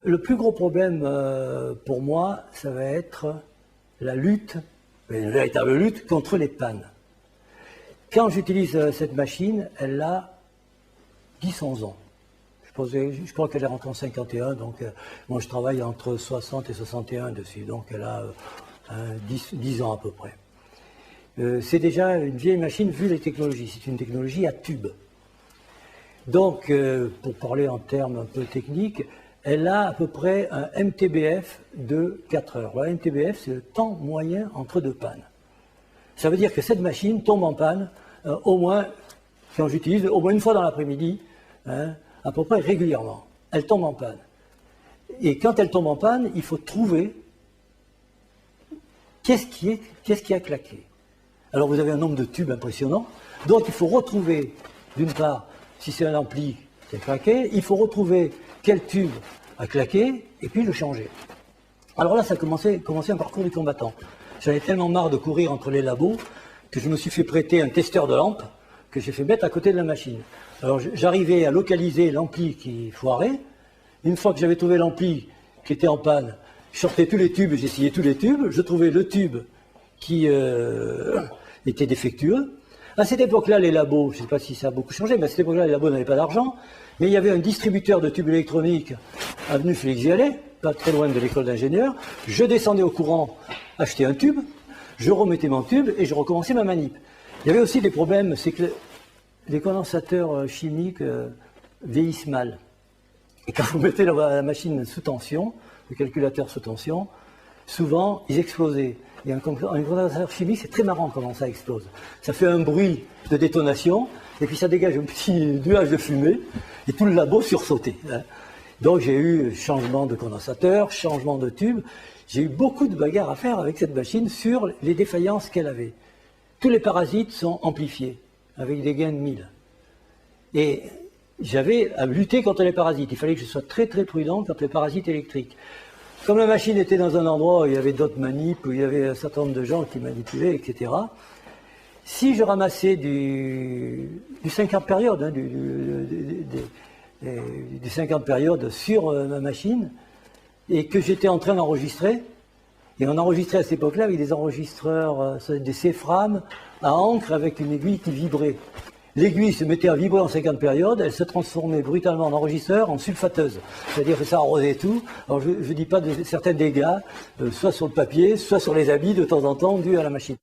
Le plus gros problème pour moi, ça va être la lutte, une véritable lutte contre les pannes. Quand j'utilise cette machine, elle a 10-11 ans. Je crois qu'elle est rentrée en 51, donc moi je travaille entre 60 et 61 dessus, donc elle a 10 ans à peu près. C'est déjà une vieille machine vu les technologies, c'est une technologie à tube. Donc, pour parler en termes un peu techniques, elle a à peu près un MTBF de 4 heures. Le MTBF, c'est le temps moyen entre deux pannes. Ça veut dire que cette machine tombe en panne au moins, quand j'utilise, au moins une fois dans l'après-midi, à peu près régulièrement. Elle tombe en panne. Et quand elle tombe en panne, il faut trouver qu'est-ce qui a claqué. Alors vous avez un nombre de tubes impressionnant, donc il faut retrouver, d'une part, si c'est un ampli qui a claqué, il faut retrouver quel tube a claqué et puis le changer. Alors là, ça a commencé un parcours du combattant. J'avais tellement marre de courir entre les labos que je me suis fait prêter un testeur de lampe que j'ai fait mettre à côté de la machine. Alors j'arrivais à localiser l'ampli qui foirait. Une fois que j'avais trouvé l'ampli qui était en panne, je sortais tous les tubes, j'essayais tous les tubes, je trouvais le tube qui était défectueux. À cette époque-là, les labos, je ne sais pas si ça a beaucoup changé, mais à cette époque-là, les labos n'avaient pas d'argent, mais il y avait un distributeur de tubes électroniques, avenue Félix Vialet, pas très loin de l'école d'ingénieur. Je descendais au courant, acheter un tube, je remettais mon tube et je recommençais ma manip. Il y avait aussi des problèmes, c'est que les condensateurs chimiques vieillissent mal. Et quand vous mettez la machine sous tension, le calculateur sous tension, souvent, ils explosaient. Et un condensateur chimique, c'est très marrant comment ça explose. Ça fait un bruit de détonation, et puis ça dégage un petit nuage de fumée, et tout le labo sursautait. Donc j'ai eu changement de condensateur, changement de tube. J'ai eu beaucoup de bagarres à faire avec cette machine sur les défaillances qu'elle avait. Tous les parasites sont amplifiés, avec des gains de 1000. Et j'avais à lutter contre les parasites. Il fallait que je sois très très prudent contre les parasites électriques. Comme la machine était dans un endroit où il y avait d'autres manips, où il y avait un certain nombre de gens qui manipulaient, etc., si je ramassais du 50 période, du 50 période sur ma machine, et que j'étais en train d'enregistrer, et on enregistrait à cette époque-là avec des enregistreurs, des CFRAM, à encre avec une aiguille qui vibrait. L'aiguille se mettait à vibrer en 50 périodes, elle se transformait brutalement en enregistreur, en sulfateuse. C'est-à-dire que ça arrosait tout. Alors je ne dis pas de certains dégâts, soit sur le papier, soit sur les habits de temps en temps, dus à la machine.